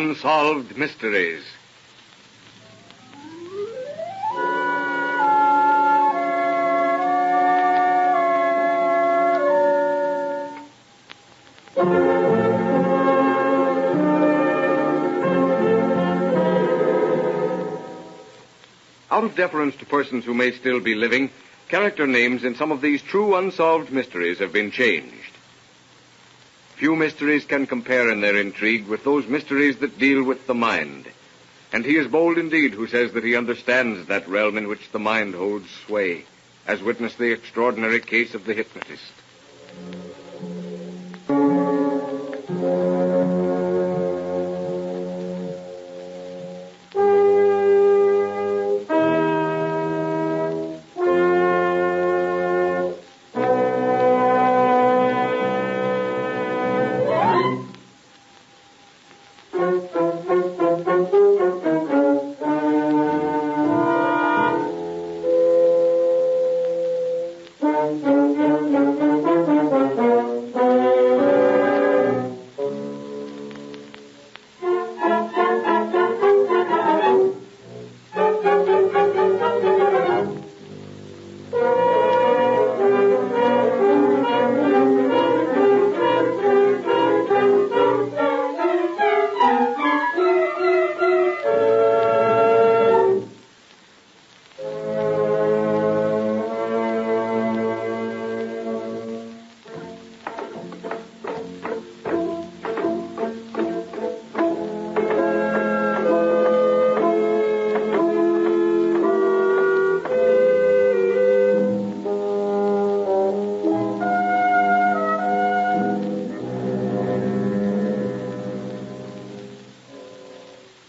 Unsolved Mysteries. Out of deference to persons who may still be living, character names in some of these true unsolved mysteries have been changed. Few mysteries can compare in their intrigue with those mysteries that deal with the mind. And he is bold indeed who says that he understands that realm in which the mind holds sway, as witness the extraordinary case of the Hypnotist.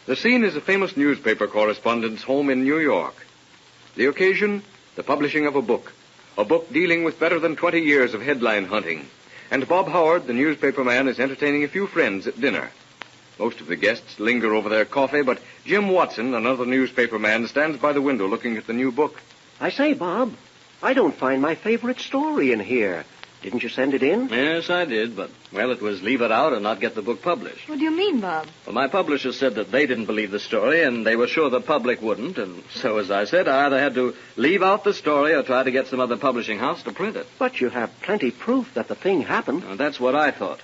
The scene is a famous newspaper correspondent's home in New York. The occasion, the publishing of a book dealing with better than 20 years of headline hunting. And Bob Howard, the newspaper man, is entertaining a few friends at dinner. Most of the guests linger over their coffee, but Jim Watson, another newspaper man, stands by the window looking at the new book. I say, Bob, I don't find my favorite story in here. Didn't you send it in? Yes, I did, but, well, it was leave it out and not get the book published. What do you mean, Bob? Well, my publisher said that they didn't believe the story, and they were sure the public wouldn't, and so, as I said, I either had to leave out the story or try to get some other publishing house to print it. But you have plenty proof that the thing happened. Well, that's what I thought.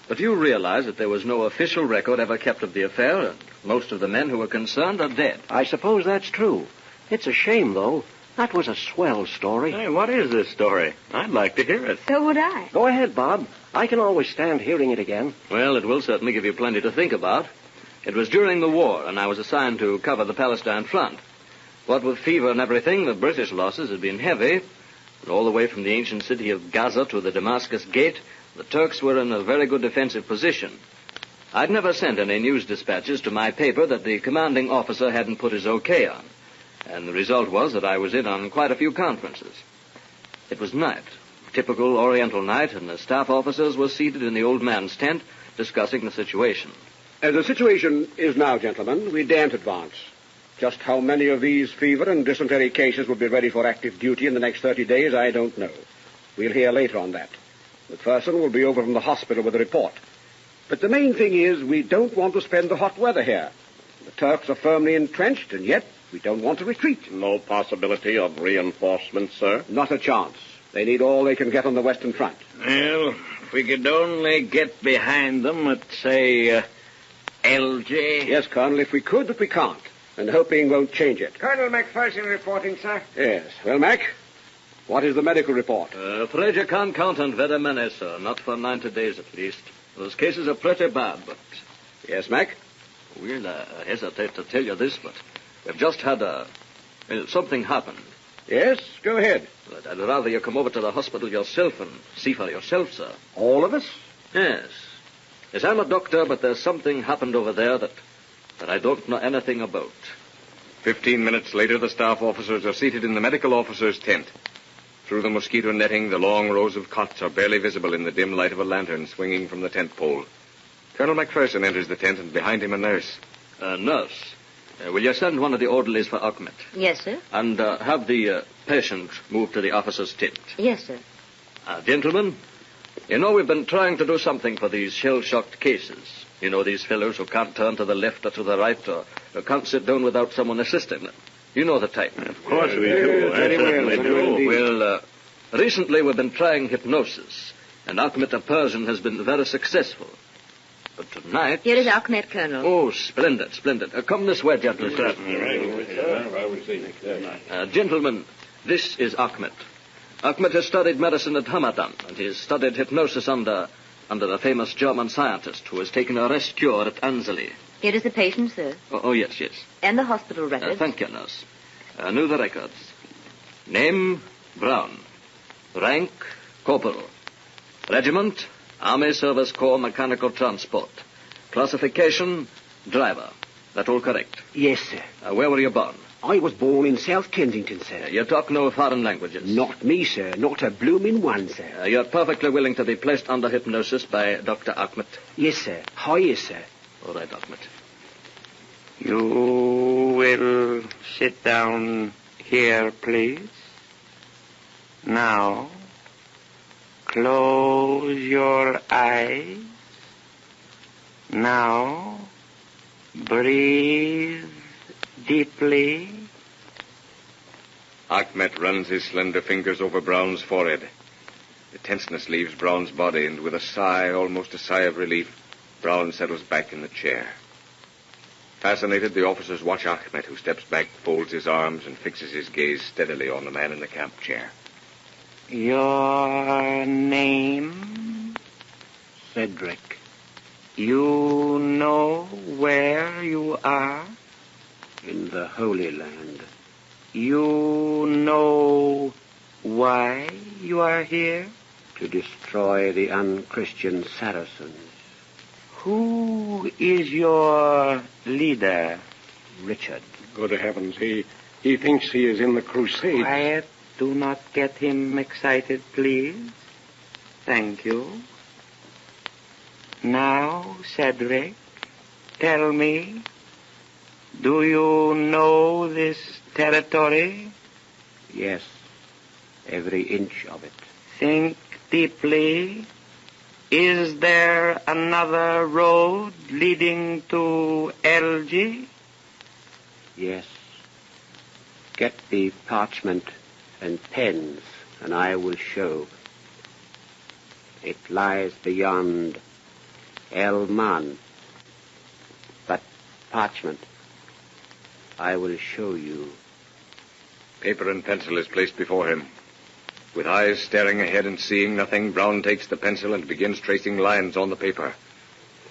But you realize that there was no official record ever kept of the affair, and most of the men who were concerned are dead. I suppose that's true. It's a shame, though. That was a swell story. Hey, what is this story? I'd like to hear it. So would I. Go ahead, Bob. I can always stand hearing it again. Well, it will certainly give you plenty to think about. It was during the war, and I was assigned to cover the Palestine front. What with fever and everything, the British losses had been heavy. And all the way from the ancient city of Gaza to the Damascus Gate, the Turks were in a very good defensive position. I'd never sent any news dispatches to my paper that the commanding officer hadn't put his okay on. And the result was that I was in on quite a few conferences. It was night, typical Oriental night, and the staff officers were seated in the old man's tent discussing the situation. As the situation is now, gentlemen, we daren't advance. Just how many of these fever and dysentery cases will be ready for active duty in the next 30 days, I don't know. We'll hear later on that. McPherson will be over from the hospital with a report. But the main thing is we don't want to spend the hot weather here. The Turks are firmly entrenched, and yet we don't want to retreat. No possibility of reinforcements, sir? Not a chance. They need all they can get on the Western Front. Well, if we could only get behind them at, say, LJ. Yes, Colonel, if we could, but we can't. And hoping won't change it. Colonel McPherson reporting, sir. Yes. Well, Mac, what is the medical report? Afraid you can't count on very many, sir. Not for 90 days, at least. Those cases are pretty bad, but... Yes, Mac? Well, I hesitate to tell you this, but we've just had something happened. Yes, go ahead. But I'd rather you come over to the hospital yourself and see for yourself, sir. All of us? Yes. Yes, I'm a doctor, but there's something happened over there that I don't know anything about. 15 minutes later, the staff officers are seated in the medical officer's tent. Through the mosquito netting, the long rows of cots are barely visible in the dim light of a lantern swinging from the tent pole. Colonel McPherson enters the tent, and behind him a nurse. Nurse, will you send one of the orderlies for Ahmed? Yes, sir. And have the patient moved to the officer's tent. Yes, sir. Gentlemen, you know we've been trying to do something for these shell-shocked cases. You know these fellows who can't turn to the left or to the right or can't sit down without someone assisting them. You know the type. Of course we do. Very well, Certainly very do. well. Well, recently we've been trying hypnosis, and Ahmed the Persian has been very successful. But tonight... Here is Ahmed, Colonel. Oh, splendid, splendid. Come this way, gentlemen. Certainly right. Gentlemen, this is Ahmed. Ahmed has studied medicine at Hamadan, and he has studied hypnosis under the famous German scientist who has taken a rest cure at Anzali. Here is the patient, sir. Oh, yes, yes. And the hospital records. Thank you, nurse. Know the records. Name, Brown. Rank, corporal. Regiment, Army Service Corps Mechanical Transport. Classification, driver. That all correct? Yes, sir. Where were you born? I was born in South Kensington, sir. You talk no foreign languages? Not me, sir. Not a blooming one, sir. You're perfectly willing to be placed under hypnosis by Dr. Ahmed? Yes, sir. Hi, yes, sir. All right, Ahmed. You will sit down here, please. Now, close your eyes. Now, breathe deeply. Ahmed runs his slender fingers over Brown's forehead. The tenseness leaves Brown's body, and with a sigh, almost a sigh of relief, Brown settles back in the chair. Fascinated, the officers watch Ahmed, who steps back, folds his arms, and fixes his gaze steadily on the man in the camp chair. Your name? Cedric. You know where you are? In the Holy Land. You know why you are here? To destroy the unchristian Saracens. Who is your leader? Richard. Good heavens, he thinks he is in the crusade. Quiet. Do not get him excited, please. Thank you. Now, Cedric, tell me, do you know this territory? Yes. Every inch of it. Think deeply. Is there another road leading to Elgi? Yes. Get the parchment and pens, and I will show. It lies beyond El-Man. But parchment, I will show you. Paper and pencil is placed before him. With eyes staring ahead and seeing nothing, Brown takes the pencil and begins tracing lines on the paper.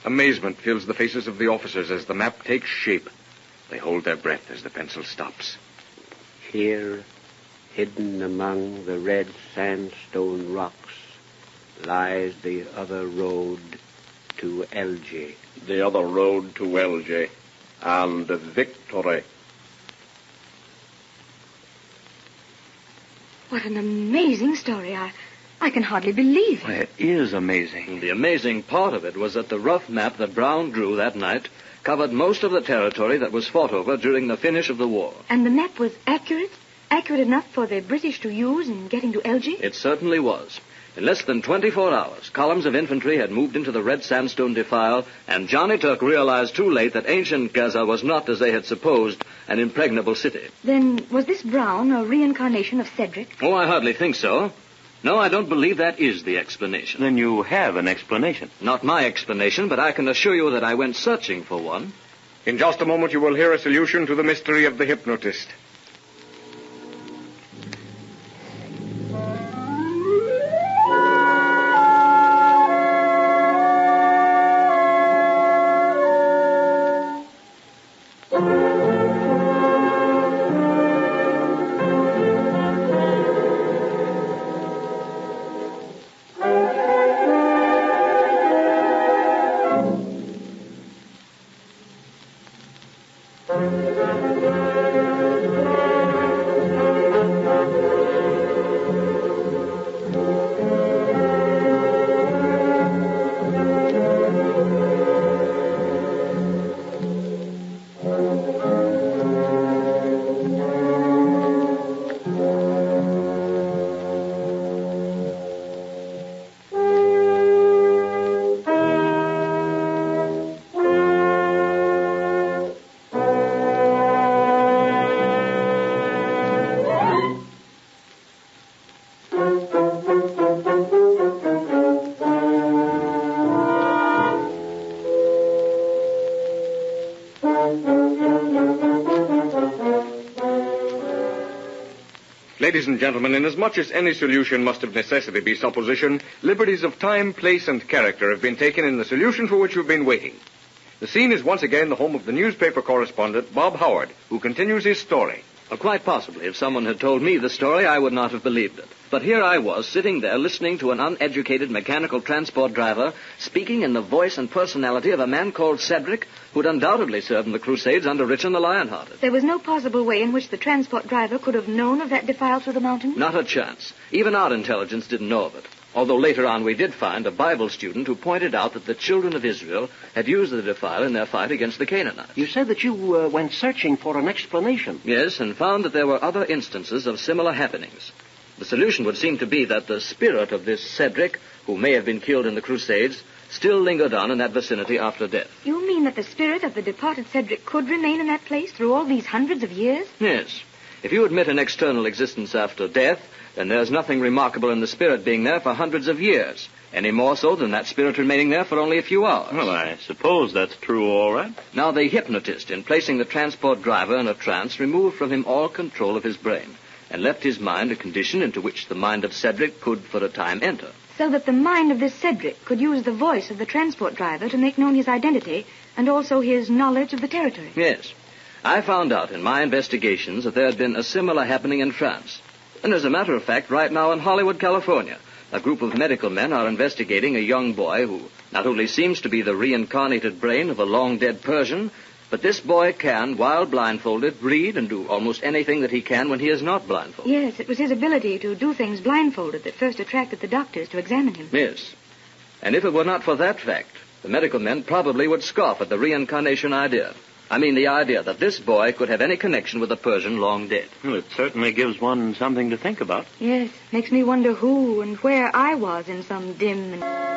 Amazement fills the faces of the officers as the map takes shape. They hold their breath as the pencil stops. Here, hidden among the red sandstone rocks, lies the other road to Elgi. The other road to Elgi and victory. What an amazing story. I can hardly believe it. It is amazing. The amazing part of it was that the rough map that Brown drew that night covered most of the territory that was fought over during the finish of the war. And the map was accurate? Accurate enough for the British to use in getting to Elgi? It certainly was. In less than 24 hours, columns of infantry had moved into the red sandstone defile, and Johnny Turk realized too late that ancient Gaza was not, as they had supposed, an impregnable city. Then was this Brown a reincarnation of Cedric? Oh, I hardly think so. No, I don't believe that is the explanation. Then you have an explanation. Not my explanation, but I can assure you that I went searching for one. In just a moment, you will hear a solution to the mystery of the hypnotist. Ladies and gentlemen, inasmuch as any solution must of necessity be supposition, liberties of time, place, and character have been taken in the solution for which we've been waiting. The scene is once again the home of the newspaper correspondent, Bob Howard, who continues his story. Well, quite possibly, if someone had told me the story, I would not have believed it. But here I was, sitting there, listening to an uneducated mechanical transport driver speaking in the voice and personality of a man called Cedric, who'd undoubtedly served in the Crusades under Richard the Lionhearted. There was no possible way in which the transport driver could have known of that defile through the mountains? Not a chance. Even our intelligence didn't know of it. Although later on we did find a Bible student who pointed out that the children of Israel had used the defile in their fight against the Canaanites. You said that you went searching for an explanation. Yes, and found that there were other instances of similar happenings. The solution would seem to be that the spirit of this Cedric, who may have been killed in the Crusades, still lingered on in that vicinity after death. You mean that the spirit of the departed Cedric could remain in that place through all these hundreds of years? Yes. If you admit an external existence after death, then there's nothing remarkable in the spirit being there for hundreds of years, any more so than that spirit remaining there for only a few hours. Well, I suppose that's true, all right. Now, the hypnotist, in placing the transport driver in a trance, removed from him all control of his brain and left his mind a condition into which the mind of Cedric could, for a time, enter. So that the mind of this Cedric could use the voice of the transport driver to make known his identity and also his knowledge of the territory. Yes. I found out in my investigations that there had been a similar happening in France. And as a matter of fact, right now in Hollywood, California, a group of medical men are investigating a young boy who not only seems to be the reincarnated brain of a long-dead Persian, but this boy can, while blindfolded, read and do almost anything that he can when he is not blindfolded. Yes, it was his ability to do things blindfolded that first attracted the doctors to examine him. Yes. And if it were not for that fact, the medical men probably would scoff at the reincarnation idea. I mean the idea that this boy could have any connection with a Persian long dead. Well, it certainly gives one something to think about. Yes, makes me wonder who and where I was in some dim and...